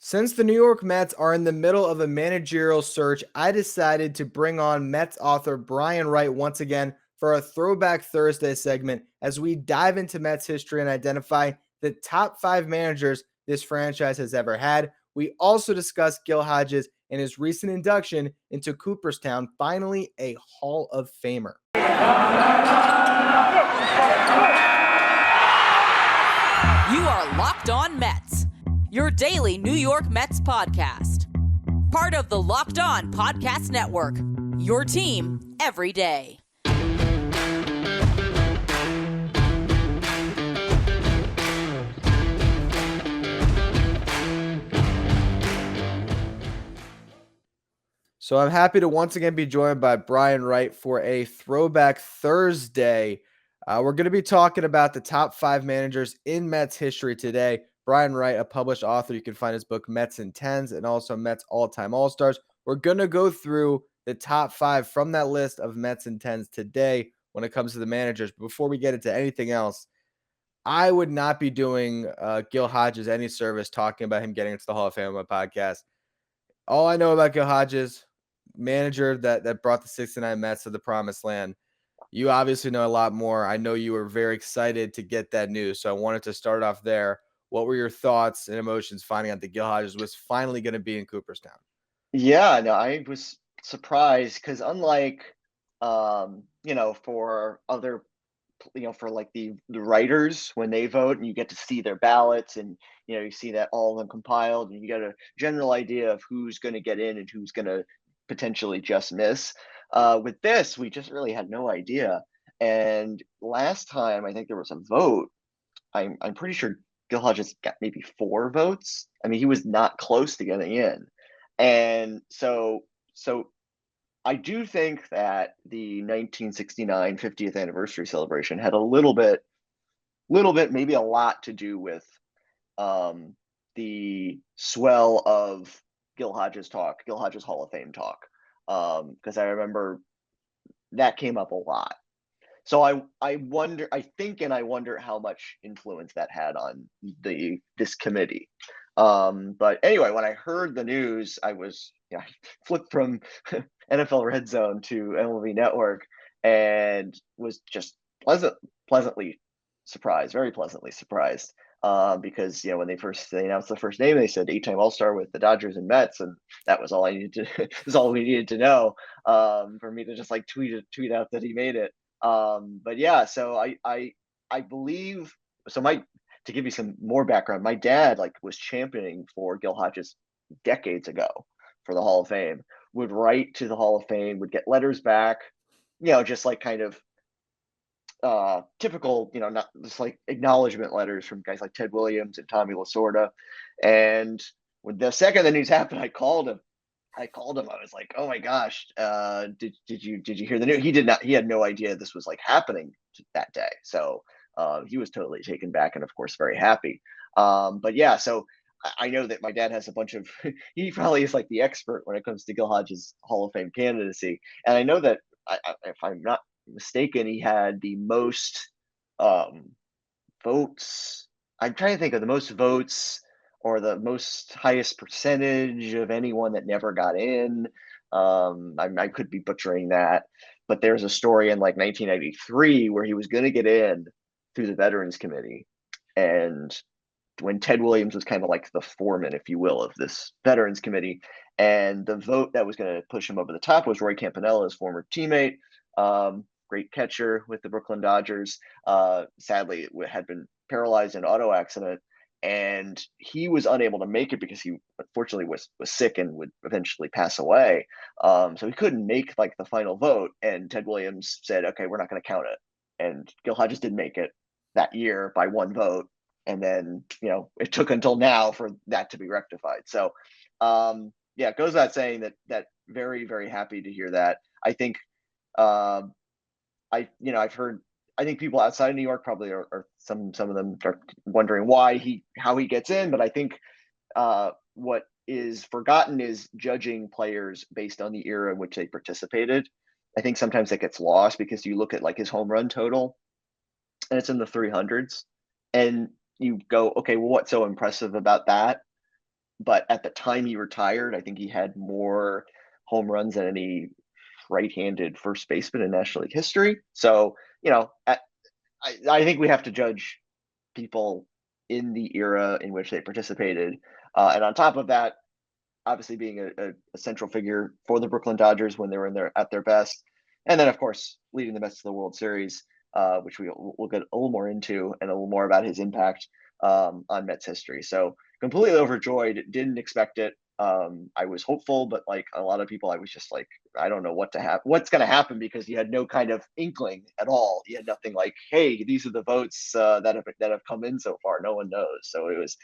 Since the New York Mets are in the middle of a managerial search, I decided to bring on Mets author Brian Wright once again for a Throwback Thursday segment as we dive into Mets history and identify the top 5 managers this franchise has ever had. We also discuss Gil Hodges and his recent induction into Cooperstown, finally a Hall of Famer. You are Locked On Mets, your daily New York Mets podcast. Part of the Locked On Podcast Network, your team every day. So I'm happy to once again be joined by Brian Wright for a Throwback Thursday. We're going to be talking about the top 5 managers in Mets history today. Brian Wright, a published author, you can find his book Mets in Tens and also Mets All-Time All-Stars. We're going to go through the top 5 from that list of Mets in Tens today when it comes to the managers. But before we get into anything else, I would not be doing Gil Hodges any service talking about him getting into the Hall of Fame on my podcast. All I know about Gil Hodges, manager that brought the 69 Mets to the promised land. You obviously know a lot more. I know you were very excited to get that news, so I wanted to start off there. What were your thoughts and emotions finding out that Gil Hodges was finally going to be in Cooperstown? Yeah, no, I was surprised because unlike, for other, for like the writers when they vote and you get to see their ballots and, you see that all of them compiled and you get a general idea of who's going to get in and who's going to potentially just miss. With this, we just really had no idea. And last time, I think there was a vote. I'm pretty sure Gil Hodges got maybe 4 votes. I mean, he was not close to getting in. And so I do think that the 1969 50th anniversary celebration had a little bit, maybe a lot to do with the swell of Gil Hodges Hall of Fame talk. Because I remember that came up a lot. So I wonder how much influence that had on this committee. But anyway, when I heard the news, I flipped from NFL Red Zone to MLB Network and was just pleasantly surprised, very pleasantly surprised. Because when they announced the first name, they said 8-time All-Star with the Dodgers and Mets, and that was all I needed to was all we needed to know for me to just tweet out that he made it. But yeah, so I believe so. To give you some more background, my dad was championing for Gil Hodges decades ago for the Hall of Fame. Would write to the Hall of Fame, would get letters back, just kind of typical, not just acknowledgement letters from guys like Ted Williams and Tommy Lasorda. And when the second the news happened, I called him. I was like, "Oh my gosh, did you hear the news?" He did not. He had no idea this was happening that day. So he was totally taken back, and of course, very happy. But yeah, so I know that my dad has a bunch of. He probably is the expert when it comes to Gil Hodges' Hall of Fame candidacy, and I know that if I'm not mistaken, he had the most votes. I'm trying to think of the most votes or the most highest percentage of anyone that never got in. I could be butchering that, but there's a story in 1993 where he was going to get in through the Veterans Committee. And when Ted Williams was kind of the foreman, if you will, of this Veterans Committee, and the vote that was going to push him over the top was Roy Campanella, his former teammate, great catcher with the Brooklyn Dodgers. Sadly, had been paralyzed in an auto accident. And he was unable to make it because he unfortunately was sick and would eventually pass away. So he couldn't make the final vote. And Ted Williams said, "Okay, we're not going to count it." And Gil Hodges did make it that year by 1 vote. And then, it took until now for that to be rectified. So, yeah, it goes without saying that very, very happy to hear that. I think, I've heard. I think people outside of New York probably are some of them are wondering how he gets in, but I think what is forgotten is judging players based on the era in which they participated. I think sometimes that gets lost because you look at his home run total and it's in the 300s and you go, okay, well, what's so impressive about that? but at the time he retired, I think he had more home runs than any right-handed first baseman in National League history. So, I think we have to judge people in the era in which they participated. And on top of that, obviously being a central figure for the Brooklyn Dodgers when they were at their best, and then of course leading the Mets to the World Series, which we'll get a little more into and a little more about his impact on Mets history. So completely overjoyed. Didn't expect it. I was hopeful, but like a lot of people, I was just like, I don't know what's going to happen, because you had no kind of inkling at all. You had nothing like, hey, these are the votes that have come in so far. No one knows. So it was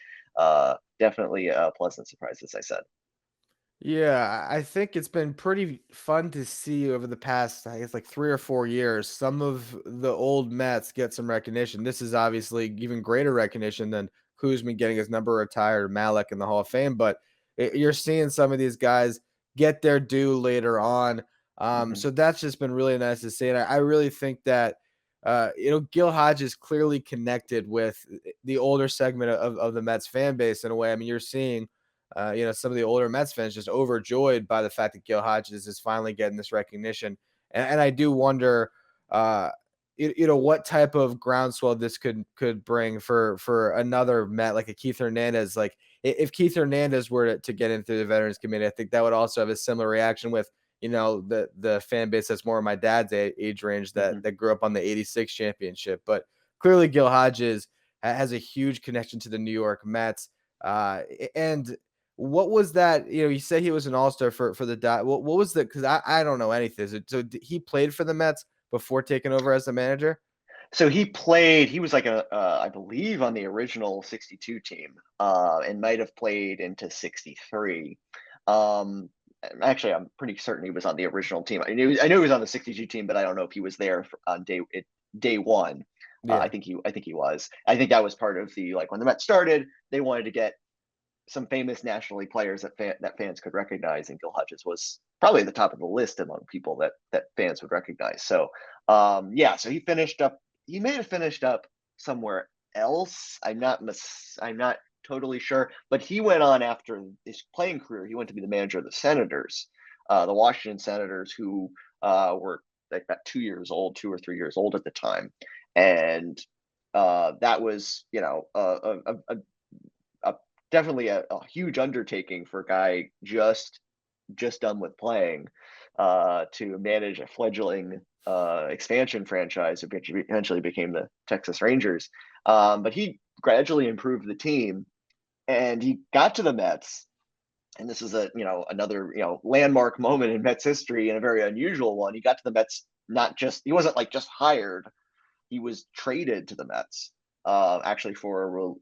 definitely a pleasant surprise, as I said. Yeah, I think it's been pretty fun to see over the past, I guess, like 3 or 4 years, some of the old Mets get some recognition. This is obviously even greater recognition than Kuzma getting his number retired, Malik in the Hall of Fame. But you're seeing some of these guys get their due later on. Mhm. So that's just been really nice to see. And I really think that, Gil Hodges clearly connected with the older segment of the Mets fan base in a way. I mean, you're seeing some of the older Mets fans just overjoyed by the fact that Gil Hodges is finally getting this recognition. And I do wonder, what type of groundswell this could bring for another Met like a Keith Hernandez. Like if Keith Hernandez were to get into the Veterans Committee, I think that would also have a similar reaction with the fan base that's more of my dad's age range Mhm. that grew up on the '86 championship. But clearly, Gil Hodges has a huge connection to the New York Mets. And what was that? You said he was an all-star for the dot. What was the? Because I don't know anything. So he played for the Mets before taking over as the manager? So he played. He was like I believe, on the original '62 team, and might have played into '63. Um, Actually, I'm pretty certain he was on the original team. I knew he was on the '62 team, but I don't know if he was there on day one. Yeah. I think he was. I think that was part of the, like, when the Mets started, they wanted to get some famous National League players that fans could recognize, and Gil Hodges was probably at the top of the list among people that fans would recognize. So, yeah, so he finished up. He may have finished up somewhere else. I'm not totally sure, but he went on after his playing career. He went to be the manager of the Senators, the Washington Senators, who were like about 2 years old, 2 or 3 years old at the time, and that was, a definitely a huge undertaking for a guy just done with playing, to manage a fledgling expansion franchise, which eventually became the Texas Rangers. But he gradually improved the team, and he got to the Mets. And this is another landmark moment in Mets history, and a very unusual one. He got to the Mets, not just he wasn't like just hired; he was traded to the Mets, actually for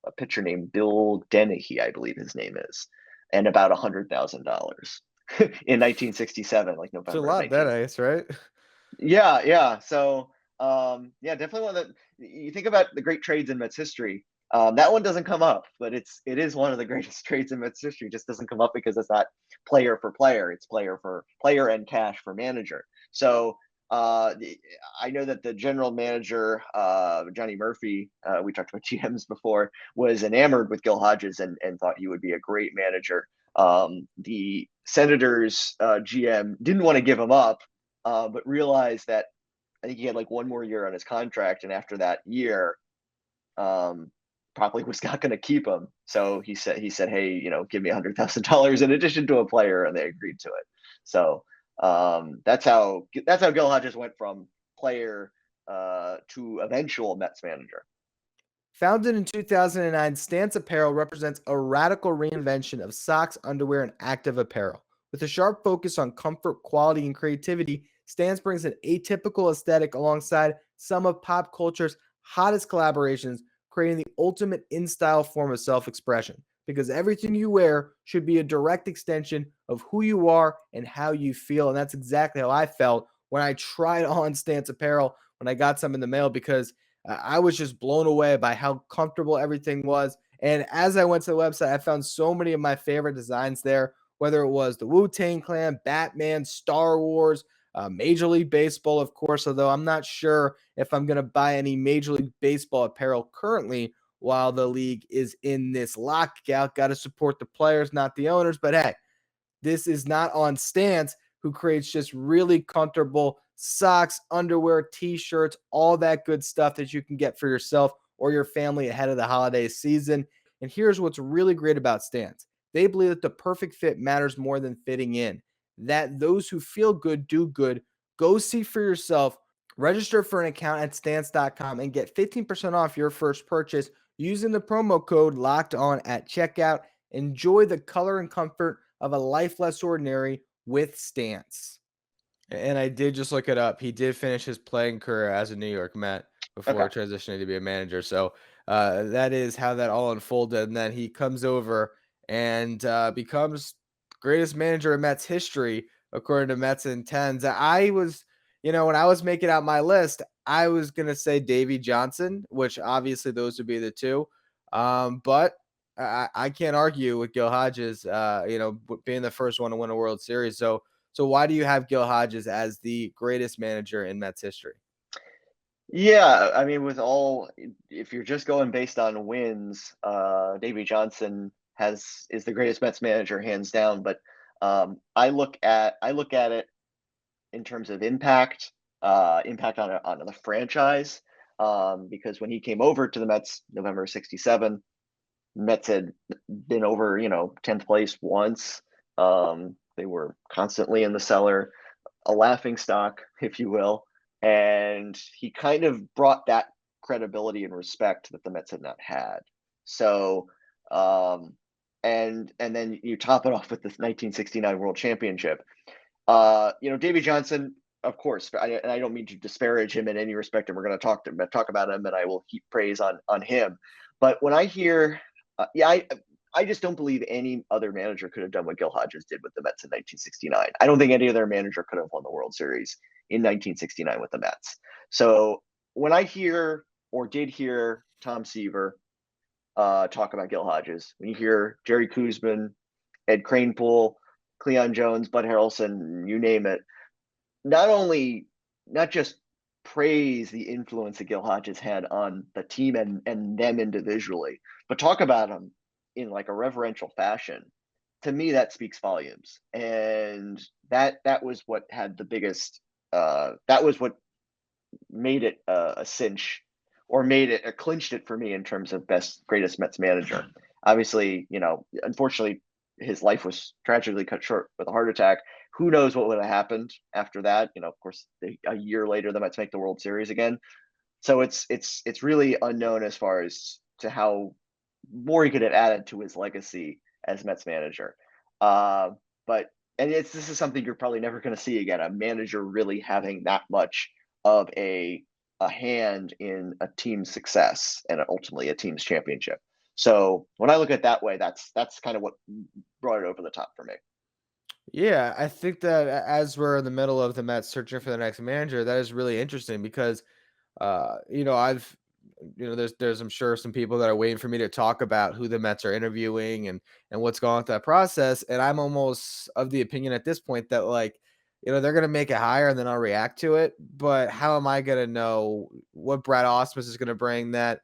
a pitcher named Bill Dennehy, I believe his name is, and about $100,000 in 1967, like It's a November of lot that 19. ice, right? Yeah, yeah. So, yeah, definitely one that you think about the great trades in Mets history. That one doesn't come up, but it is one of the greatest trades in Mets history. It just doesn't come up because it's not player for player; it's player for player and cash for manager. So, I know that the general manager, Johnny Murphy, we talked about GMs before, was enamored with Gil Hodges, and thought he would be a great manager. The Senators GM didn't want to give him up, but realized that I think he had like one more year on his contract, and after that year, um, probably was not going to keep him. So he said, hey, give me $100,000 in addition to a player, and they agreed to it. So, that's how Gil Hodges went from player to eventual Mets manager. Founded in 2009, Stance Apparel represents a radical reinvention of socks, underwear, and active apparel. With a sharp focus on comfort, quality, and creativity, Stance brings an atypical aesthetic alongside some of pop culture's hottest collaborations, creating the ultimate in-style form of self-expression. Because everything you wear should be a direct extension of who you are and how you feel. And that's exactly how I felt when I tried on Stance Apparel when I got some in the mail, because I was just blown away by how comfortable everything was. And as I went to the website, I found so many of my favorite designs there, whether it was the Wu-Tang Clan, Batman, Star Wars, Major League Baseball, of course, although I'm not sure if I'm going to buy any Major League Baseball apparel currently. while the league is in this lockout. Got to support the players, not the owners. But hey, this is not on Stance, who creates just really comfortable socks, underwear, t-shirts, all that good stuff that you can get for yourself or your family ahead of the holiday season. And here's what's really great about Stance. They believe that the perfect fit matters more than fitting in, that those who feel good do good. Go see for yourself. Register for an account at stance.com and get 15% off your first purchase using the promo code locked on at checkout. Enjoy the color and comfort of a life less ordinary with Stance. And I did just look it up. He did finish his playing career as a New York Met before Okay. transitioning to be a manager. So that is how that all unfolded. And then he comes over and becomes greatest manager in Mets history, according to Mets and Tens. I was, when I was making out my list, I was going to say Davey Johnson, which obviously those would be the two. But I can't argue with Gil Hodges, being the first one to win a World Series. So why do you have Gil Hodges as the greatest manager in Mets history? Yeah, I mean, if you're just going based on wins, Davey Johnson is the greatest Mets manager hands down. But I look at it in terms of impact on the franchise, because when he came over to the Mets, November '67, Mets had been over 10th place once. They were constantly in the cellar, a laughing stock, if you will. And he kind of brought that credibility and respect that the Mets had not had. So, and then you top it off with the 1969 World Championship. Davey Johnson, of course, and I don't mean to disparage him in any respect, and we're going to talk about him, and I will heap praise on him. But when I hear, I just don't believe any other manager could have done what Gil Hodges did with the Mets in 1969. I don't think any other manager could have won the World Series in 1969 with the Mets. So when I hear or did hear Tom Seaver talk about Gil Hodges, when you hear Jerry Koosman, Ed Kranepool, Cleon Jones, Bud Harrelson, you name it, not just praise the influence that Gil Hodges had on the team and them individually, but talk about him in like a reverential fashion. To me, that speaks volumes. And that was what had the biggest, that was what made it a cinch, or clinched it for me in terms of greatest Mets manager. Obviously, unfortunately, his life was tragically cut short with a heart attack. Who knows what would have happened after that? Of course, a year later, the Mets make the World Series again. So it's really unknown as far as to how more he could have added to his legacy as Mets manager. But this is something you're probably never going to see again, a manager really having that much of a hand in a team's success and ultimately a team's championship. So when I look at it that way, that's kind of what brought it over the top for me. Yeah, I think that as we're in the middle of the Mets searching for the next manager, that is really interesting because, I've, there's I'm sure some people that are waiting for me to talk about who the Mets are interviewing and what's going on with that process, and I'm almost of the opinion at this point that they're gonna make it higher and then I'll react to it. But how am I gonna know what Brad Ausmus is gonna bring that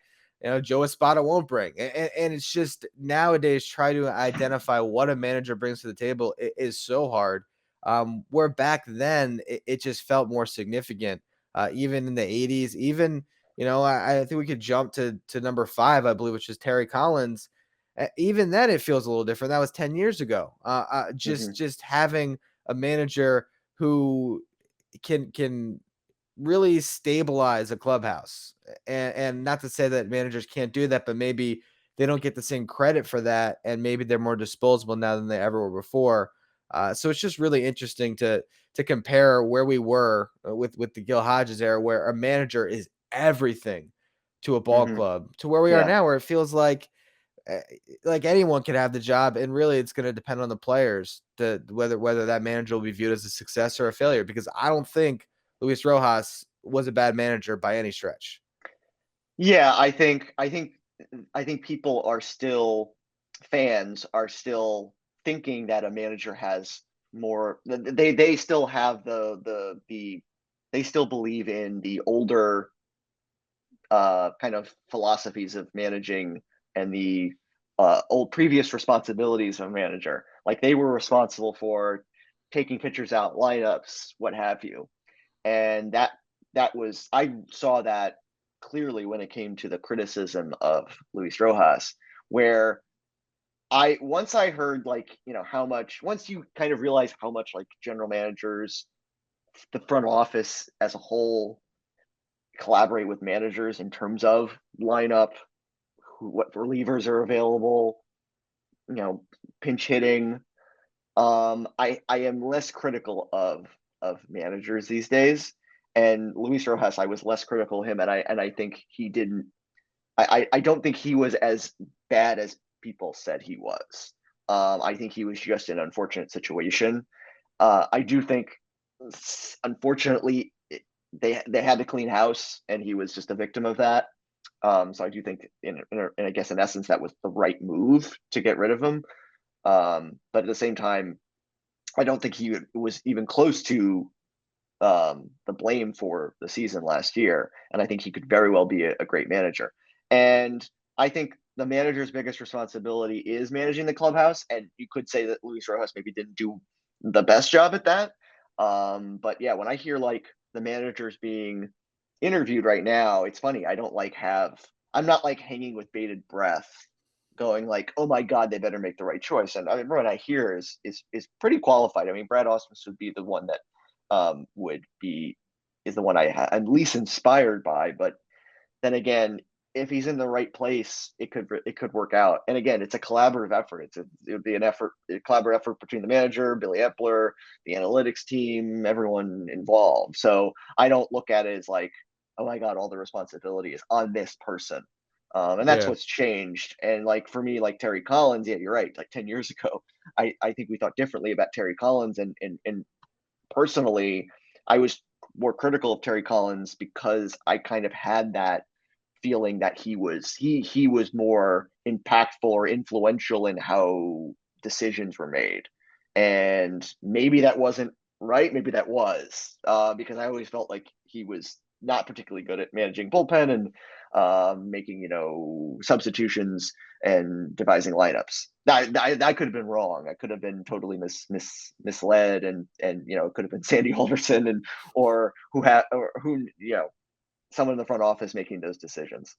Joe Espada won't bring? And it's just nowadays try to identify what a manager brings to the table is so hard. Where back then it just felt more significant. Even in the 80s, even I think we could jump to number 5, I believe, which is Terry Collins. Even then, it feels a little different. That was 10 years ago. Just having a manager who can really stabilize a clubhouse, and not to say that managers can't do that, but maybe they don't get the same credit for that, and maybe they're more disposable now than they ever were before. So it's just really interesting to compare where we were with the Gil Hodges era, where a manager is everything to a ball club, to where we are now, where it feels like anyone could have the job, and really it's going to depend on the players to whether that manager will be viewed as a success or a failure. Because I don't think Luis Rojas was a bad manager by any stretch. Yeah, I think people are still fans are still thinking that a manager has more. They still have they still believe in the older kind of philosophies of managing and the old previous responsibilities of a manager. Like they were responsible for taking pitchers out, lineups, what have you. And that was, I saw that clearly when it came to the criticism of Luis Rojas, where once I heard like, how much, once you kind of realize how much like general managers, the front office as a whole collaborate with managers in terms of lineup, what relievers are available, pinch hitting. I am less critical of managers these days. And Luis Rojas, I was less critical of him, and I think he didn't. I don't think he was as bad as people said he was. I think he was just in an unfortunate situation. I do think, unfortunately, they had to clean house, and he was just a victim of that. So I do think, I guess in essence, that was the right move to get rid of him. But at the same time, I don't think he was even close to the blame for the season last year. And I think he could very well be a great manager. And I think the manager's biggest responsibility is managing the clubhouse. And you could say that Luis Rojas maybe didn't do the best job at that. But yeah, when I hear like the managers being interviewed right now, it's funny. I'm not like hanging with bated breath going like, oh my God, they better make the right choice. And everyone I hear is pretty qualified. I mean, Brad Ausmus would be the one that is the one I'm least inspired by. But then again, if he's in the right place, it could work out. And again, it's a collaborative effort. It would be a collaborative effort between the manager, Billy Epler, the analytics team, everyone involved. So I don't look at it as like, oh my God, all the responsibility is on this person. And that's what's changed. And like for me, like Terry Collins, yeah, you're right. Like 10 years ago, I think we thought differently about Terry Collins. And personally, I was more critical of Terry Collins because I kind of had that feeling that he was more impactful or influential in how decisions were made. And maybe that wasn't right. Maybe that was, because I always felt like he was not particularly good at managing bullpen and making, substitutions and devising lineups. That could have been wrong. I could have been totally misled, and it could have been Sandy Alderson or someone in the front office making those decisions.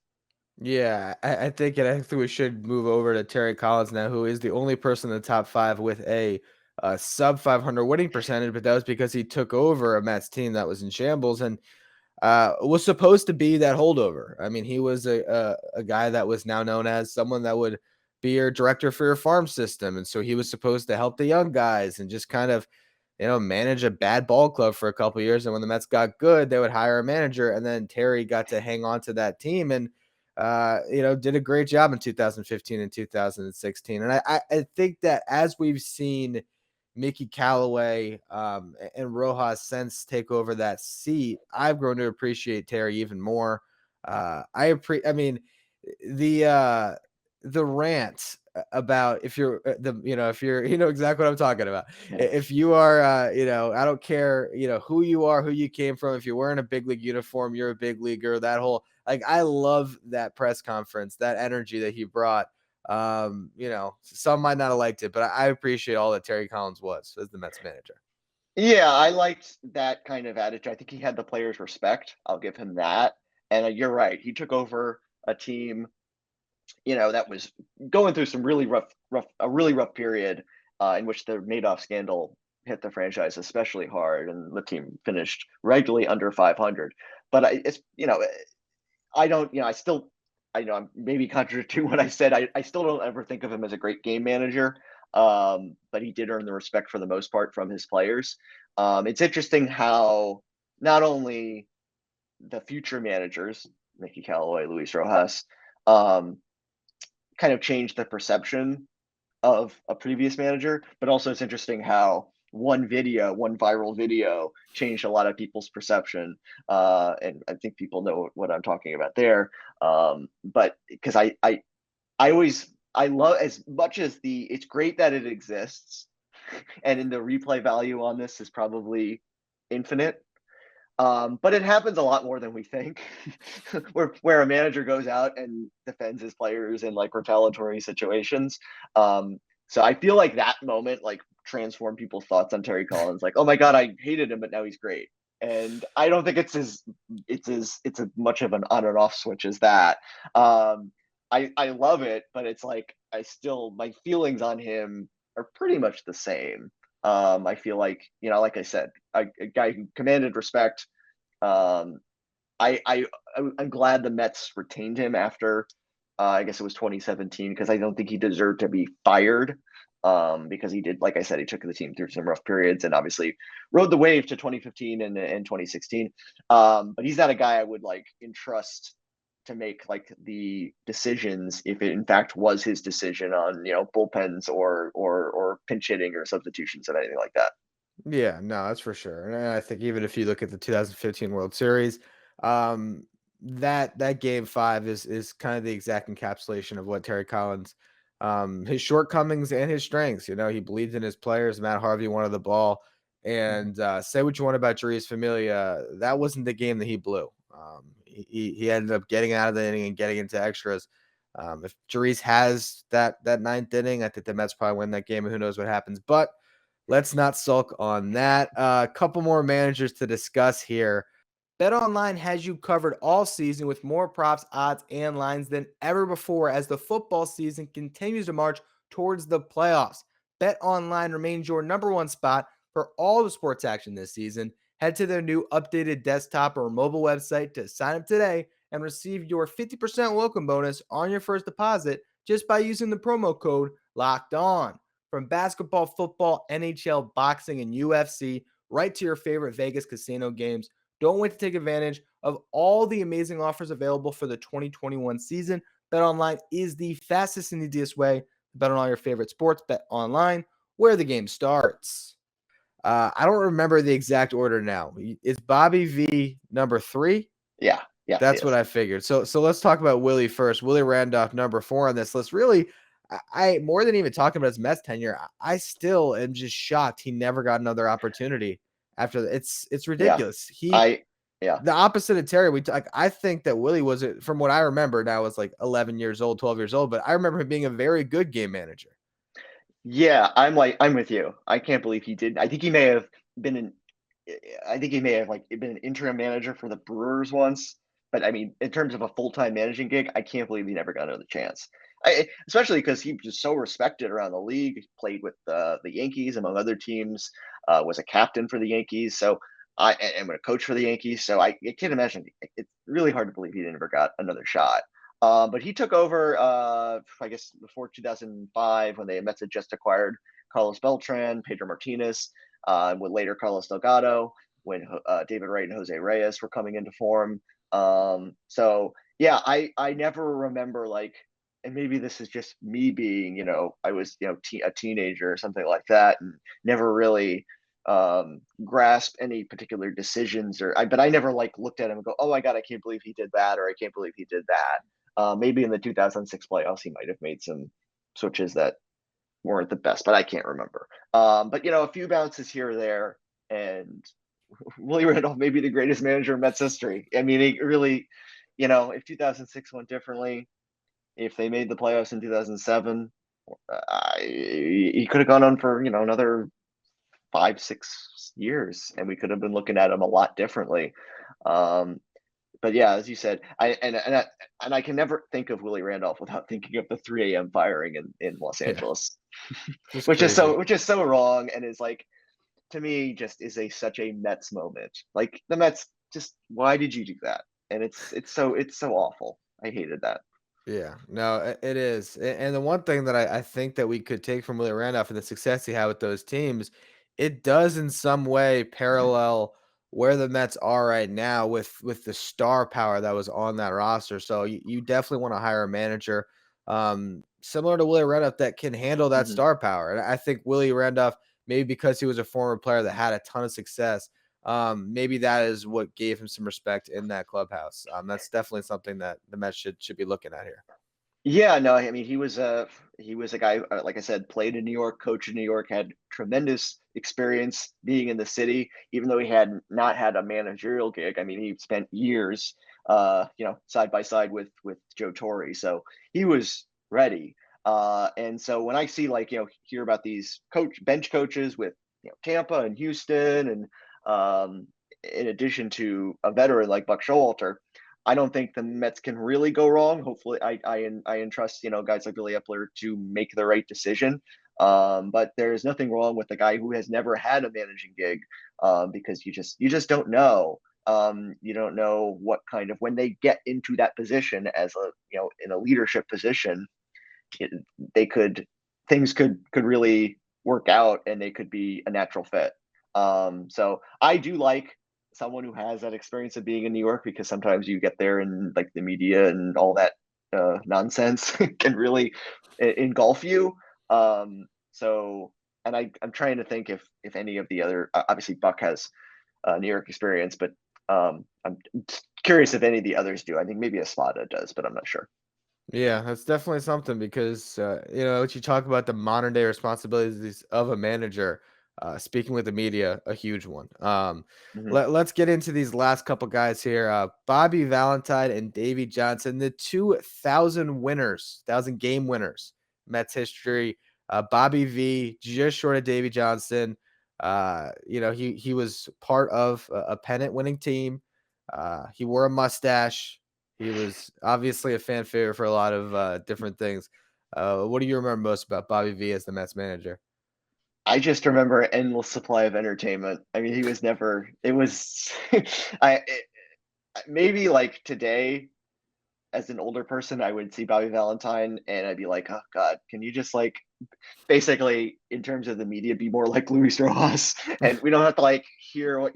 Yeah, I think we should move over to Terry Collins now, who is the only person in the top 5 with a sub 500 winning percentage, but that was because he took over a Mets team that was in shambles and was supposed to be that holdover. I mean, he was a guy that was now known as someone that would be your director for your farm system, and so he was supposed to help the young guys and just kind of manage a bad ball club for a couple of years. And when the Mets got good, they would hire a manager, and then Terry got to hang on to that team and did a great job in 2015 and 2016. And I think that as we've seen Mickey Callaway and Rojas since take over that seat, I've grown to appreciate Terry even more. I mean, the rant about if you're if you're exactly what I'm talking about. If you are I don't care who you are, who you came from, if you're wearing a big league uniform, you're a big leaguer. That whole I love that press conference, that energy that he brought. Some might not have liked it, but I appreciate all that Terry Collins was as the Mets manager. Yeah, I liked that kind of attitude. I think he had the players' respect. I'll give him that. And you're right. He took over a team, that was going through some really rough period in which the Madoff scandal hit the franchise especially hard, and the team finished regularly under 500. But I'm maybe contradicting what I said. I still don't ever think of him as a great game manager. But he did earn the respect for the most part from his players. It's interesting how not only the future managers, Mickey Callaway, Luis Rojas, kind of changed the perception of a previous manager, but also it's interesting how one viral video changed a lot of people's perception. And I think people know what I'm talking about there. But because I love, as much as it's great that it exists, and in the replay value on this is probably infinite. But it happens a lot more than we think, where a manager goes out and defends his players in like retaliatory situations. So I feel like that moment like transformed people's thoughts on Terry Collins. Like, oh my God, I hated him, but now he's great. And I don't think it's as much of an on and off switch as that. I love it, but it's like my feelings on him are pretty much the same. I feel like, like I said, a guy who commanded respect. Um, I'm glad the Mets retained him after, I guess it was 2017, because I don't think he deserved to be fired. Because he did, like I said, he took the team through some rough periods and obviously rode the wave to 2015 and 2016. But he's not a guy I would like entrust to make like the decisions if it in fact was his decision on bullpens or pinch hitting or substitutions and anything like that. Yeah, no, that's for sure. And I think even if you look at the 2015 World Series, um, that game five is kind of the exact encapsulation of what Terry Collins, his shortcomings and his strengths. He believed in his players. Matt Harvey wanted the ball, and say what you want about Juri's Familia, that wasn't the game that he blew. He ended up getting out of the inning and getting into extras. If Juri's has that ninth inning, I think the Mets probably win that game, and who knows what happens. But let's not sulk on that. A couple more managers to discuss here. BetOnline has you covered all season with more props, odds, and lines than ever before as the football season continues to march towards the playoffs. BetOnline remains your number one spot for all the sports action this season. Head to their new updated desktop or mobile website to sign up today and receive your 50% welcome bonus on your first deposit just by using the promo code LOCKEDON. From basketball, football, NHL, boxing, and UFC, right to your favorite Vegas casino games. Don't wait to take advantage of all the amazing offers available for the 2021 season. BetOnline is the fastest and easiest way to bet on all your favorite sports. BetOnline, where the game starts. I don't remember the exact order now. Is Bobby V number 3? Yeah, That's what I figured. So let's talk about Willie first. Willie Randolph, number 4 on this list. Really, I more than even talking about his Mets tenure, I still am just shocked he never got another opportunity after. It's ridiculous. The opposite of Terry. I think that Willie was, from what I remember now, was like 11 years old, 12 years old, but I remember him being a very good game manager. Yeah, I'm with you. I can't believe he did. I think he may have been an interim manager for the Brewers once. But I mean, in terms of a full-time managing gig, I can't believe he never got another chance. Especially because he was so respected around the league. He played with the Yankees, among other teams. Was a captain for the Yankees. So I am a coach for the Yankees. So I can't imagine. It's really hard to believe he never got another shot. But he took over, I guess, before 2005 when the Mets had just acquired Carlos Beltran, Pedro Martinez, with later Carlos Delgado, when David Wright and Jose Reyes were coming into form. So yeah, I never remember and maybe this is just me being, I was, a teenager or something like that, and never really grasp any particular decisions but I never looked at him and go, oh my God, I can't believe he did that, or I can't believe he did that. Maybe in the 2006 playoffs, he might have made some switches that weren't the best, but I can't remember. But a few bounces here or there, and Willie Randolph may be the greatest manager in Mets history. I mean, he really, if 2006 went differently, if they made the playoffs in 2007, he could have gone on for another 5-6 years, and we could have been looking at him a lot differently. But yeah, as you said, I can never think of Willie Randolph without thinking of the 3 a.m. firing in Los Angeles, which is so wrong, and is to me just is such a Mets moment. Like the Mets, just why did you do that? And it's so awful. I hated that. Yeah, no, it is. And the one thing that I think that we could take from Willie Randolph and the success he had with those teams, it does in some way parallel where the Mets are right now with the star power that was on that roster. So you definitely want to hire a manager similar to Willie Randolph that can handle that star power. And I think Willie Randolph, maybe because he was a former player that had a ton of success, maybe that is what gave him some respect in that clubhouse. That's definitely something that the Mets should be looking at here. Yeah, no, I mean he was He was a guy, like I said, played in New York, coached in New York, had tremendous experience being in the city, even though he had not had a managerial gig. I mean, he spent years, side by side with Joe Torre, so he was ready. And so when I see hear about these bench coaches with Tampa and Houston, and in addition to a veteran like Buck Showalter, I don't think the Mets can really go wrong. Hopefully, I entrust guys like Billy Epler to make the right decision. But there's nothing wrong with the guy who has never had a managing gig, because you just don't know. You don't know what kind of, when they get into that position as in a leadership position, they could things could really work out, and they could be a natural fit. So I do like someone who has that experience of being in New York, because sometimes you get there and like the media and all that nonsense can really engulf you. So, and I'm trying to think if any of the other, obviously Buck has New York experience, but I'm curious if any of the others do. I think maybe Espada does, but I'm not sure. Yeah, that's definitely something because what you talk about, the modern day responsibilities of a manager. Speaking with the media, a huge one. Mhm. Let's get into these last couple guys here. Bobby Valentine and Davey Johnson, the 1,000 game winners, Mets history. Bobby V, just short of Davey Johnson. He was part of a pennant winning team. He wore a mustache. He was obviously a fan favorite for a lot of different things. What do you remember most about Bobby V as the Mets manager? I just remember an endless supply of entertainment. I mean, he was never. It was, maybe like today, as an older person, I would see Bobby Valentine and I'd be like, oh God, can you just basically in terms of the media be more like Luis Rojas, and we don't have to hear what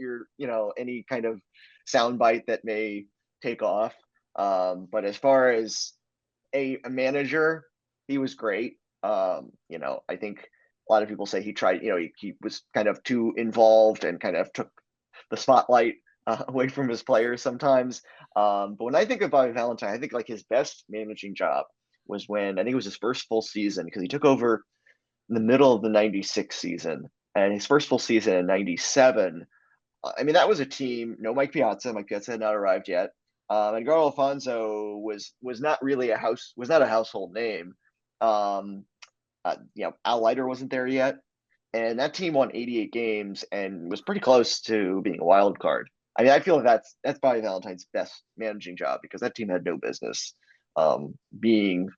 any kind of soundbite that may take off. But as far as a manager, he was great. I think a lot of people say he tried, he was kind of too involved and kind of took the spotlight away from his players sometimes. But when I think of Bobby Valentine, I think his best managing job was when I think it was his first full season, because he took over in the middle of the 96 season, and his first full season in 97. I mean, that was a team, no Mike Piazza. Mike Piazza had not arrived yet. And Edgar Alfonso was not really was not a household name. Um, Al Leiter wasn't there yet, and that team won 88 games and was pretty close to being a wild card. I mean, I feel that's probably Valentine's best managing job, because that team had no business being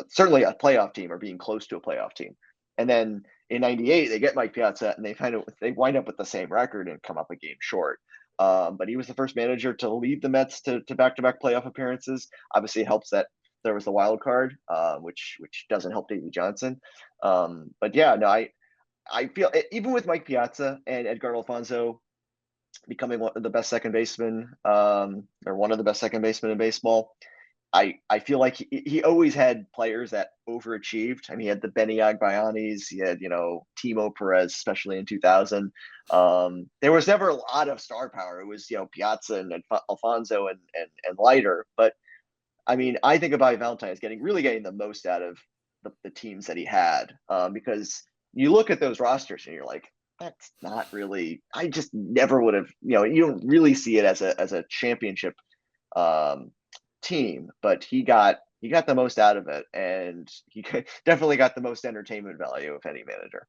certainly a playoff team, or being close to a playoff team. And then in '98, they get Mike Piazza, and they wind up with the same record and come up a game short. But he was the first manager to lead the Mets to back-to-back playoff appearances. Obviously, it helps that there was the wild card, which doesn't help Davey Johnson. But yeah, no, I feel even with Mike Piazza and Edgar Alfonso becoming one of the best second basemen, or one of the best second basemen in baseball, I feel like he always had players that overachieved. I mean, he had the Benny Agbayanis, he had Timo Perez, especially in 2000. There was never a lot of star power. It was Piazza and Alfonso and Leiter. But I mean, I think about Valentine as getting the most out of the teams that he had, because you look at those rosters and you're like, that's not really. I just never would have. You don't really see it as a championship team, but he got the most out of it, and he definitely got the most entertainment value of any manager.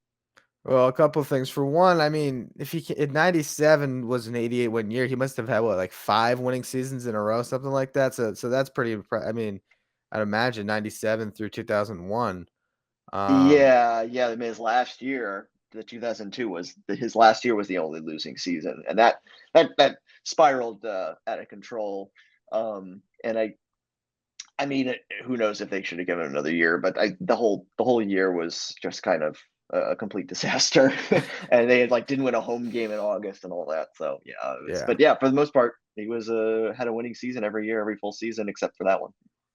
Well, a couple of things. For one, I mean, if he in '97 was an 88 win year, he must have had what, like 5 winning seasons in a row, something like that. So that's pretty. I mean, I'd imagine '97 through 2001. Yeah. I mean, his last year, the 2002 his last year was the only losing season, and that spiraled out of control. And I mean, who knows if they should have given it another year? But the whole year was just kind of a complete disaster, and they didn't win a home game in August and all that. So yeah, Yeah. but yeah, for the most part, he was had a winning season every year, every full season except for that one.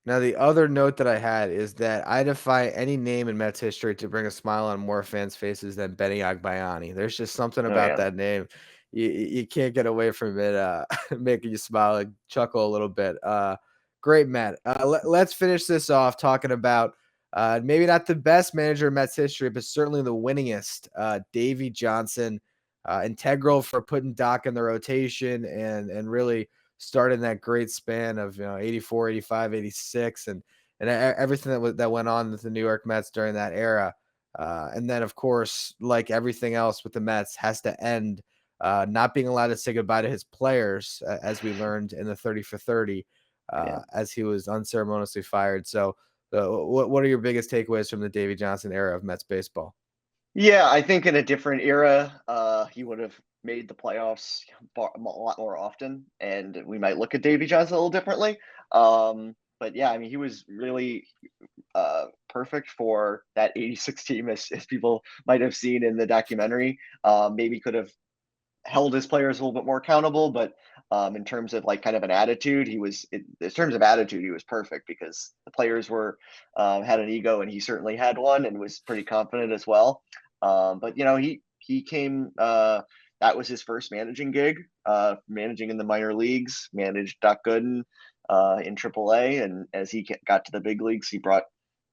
Now, the other note that I had is that I defy any name in Mets history to bring a smile on more fans' faces than Benny Agbayani. There's just something Oh about yeah. that name. You can't get away from it, making you smile and chuckle a little bit. Great, Matt. Let's finish this off talking about Maybe not the best manager in Mets history, but certainly the winningest. Davey Johnson, integral for putting Doc in the rotation and really starting that great span of 84, 85, 86, and everything that went on with the New York Mets during that era. And then, of course, like everything else with the Mets, has to end not being allowed to say goodbye to his players, as we learned in the 30 for 30, as he was unceremoniously fired. So, what are your biggest takeaways from the Davey Johnson era of Mets baseball? Yeah, I think in a different era, he would have made the playoffs a lot more often, and we might look at Davey Johnson a little differently. But yeah, I mean, he was really perfect for that 86 team, as people might have seen in the documentary. Maybe could have held his players a little bit more accountable, but in terms of like kind of an attitude, in terms of attitude, he was perfect because the players were had an ego, and he certainly had one, and was pretty confident as well. But he came. That was his first managing gig, managing in the minor leagues. Managed Doc Gooden in AAA, and as he got to the big leagues, he brought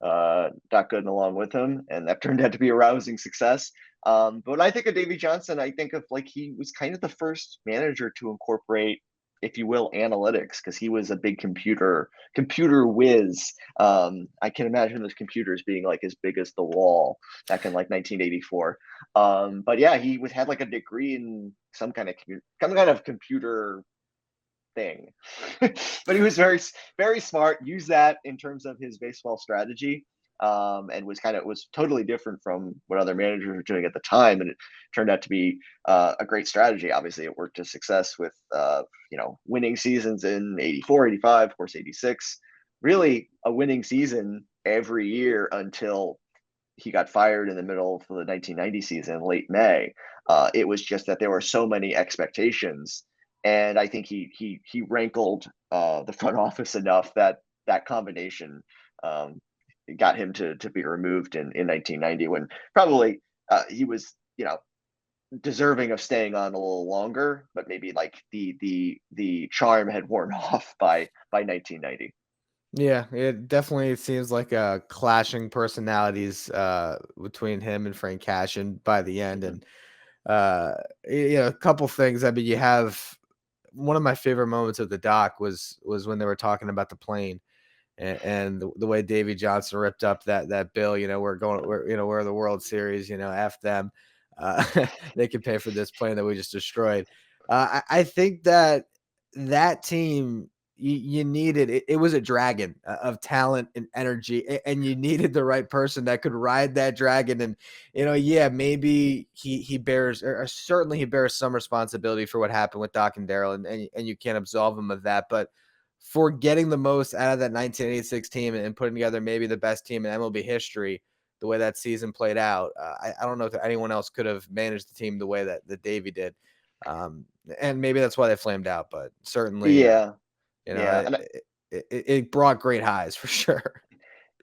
Doc Gooden along with him, and that turned out to be a rousing success. But when I think of Davey Johnson, I think of like he was kind of the first manager to incorporate, if you will, analytics, because he was a big computer whiz. I can imagine those computers being like as big as the wall back in like 1984. But yeah, had like a degree in some kind of computer thing. But he was very, very smart. Used that in terms of his baseball strategy, and was totally different from what other managers were doing at the time. And it turned out to be a great strategy. Obviously, it worked to success with winning seasons in 84, 85, of course, 86. Really a winning season every year until he got fired in the middle of the 1990 season, late May. It was just that there were so many expectations, and I think he rankled the front office enough that combination got him to be removed in 1990, when probably he was deserving of staying on a little longer, but maybe like the charm had worn off by 1990. Yeah, it definitely seems like clashing personalities between him and Frank Cashin by the end. Mm-hmm. And a couple things. I mean, you have one of my favorite moments of the doc was when they were talking about the plane, and the way Davey Johnson ripped up that bill. We're the World Series. F them. They can pay for this plane that we just destroyed. I think that team, you needed it. It was a dragon of talent and energy, and you needed the right person that could ride that dragon. And maybe he bears, or certainly he bears some responsibility for what happened with Doc and Daryl, and you can't absolve him of that. But for getting the most out of that 1986 team and putting together maybe the best team in MLB history, the way that season played out, I don't know if anyone else could have managed the team the way that Davey did. And maybe that's why they flamed out, but certainly, Yeah. And it brought great highs for sure.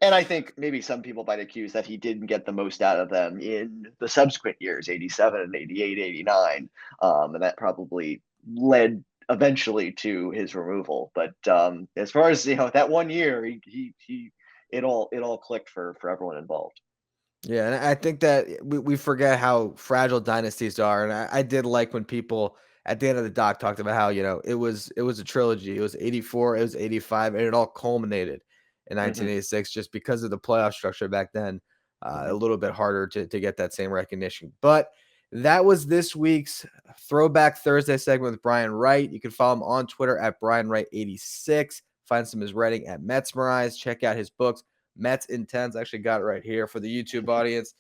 And I think maybe some people might accuse that he didn't get the most out of them in the subsequent years, 87 and 88, 89. And that probably led eventually to his removal. But as far as, that one year, it all clicked for everyone involved. Yeah, and I think that we forget how fragile dynasties are. And I did like when people at the end of the doc talked about how, it was a trilogy. It was 84, it was 85, and it all culminated in 1986 just because of the playoff structure back then. A little bit harder to get that same recognition. But that was this week's Throwback Thursday segment with Brian Wright. You can follow him on Twitter at BrianWright86. Find some of his writing at Metsmerize. Check out his books, Mets Intense. I actually got it right here for the YouTube audience.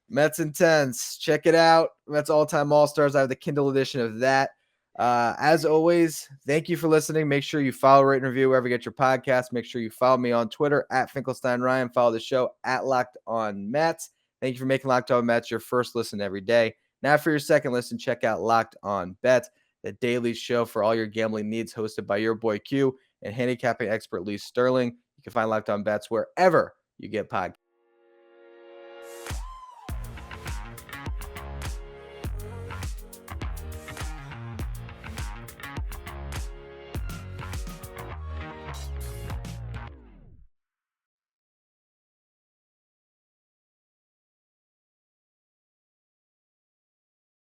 Mets Intense. Check it out. Mets All-Time All-Stars. I have the Kindle edition of that. As always, thank you for listening. Make sure you follow, rate, and review wherever you get your podcast. Make sure you follow me on Twitter at Finkelstein Ryan. Follow the show at Locked On Mets. Thank you for making Locked On Mets your first listen every day. Now for your second listen, check out Locked On Bets, the daily show for all your gambling needs, hosted by your boy Q and handicapping expert Lee Sterling. You can find Locked On Bets wherever you get podcasts.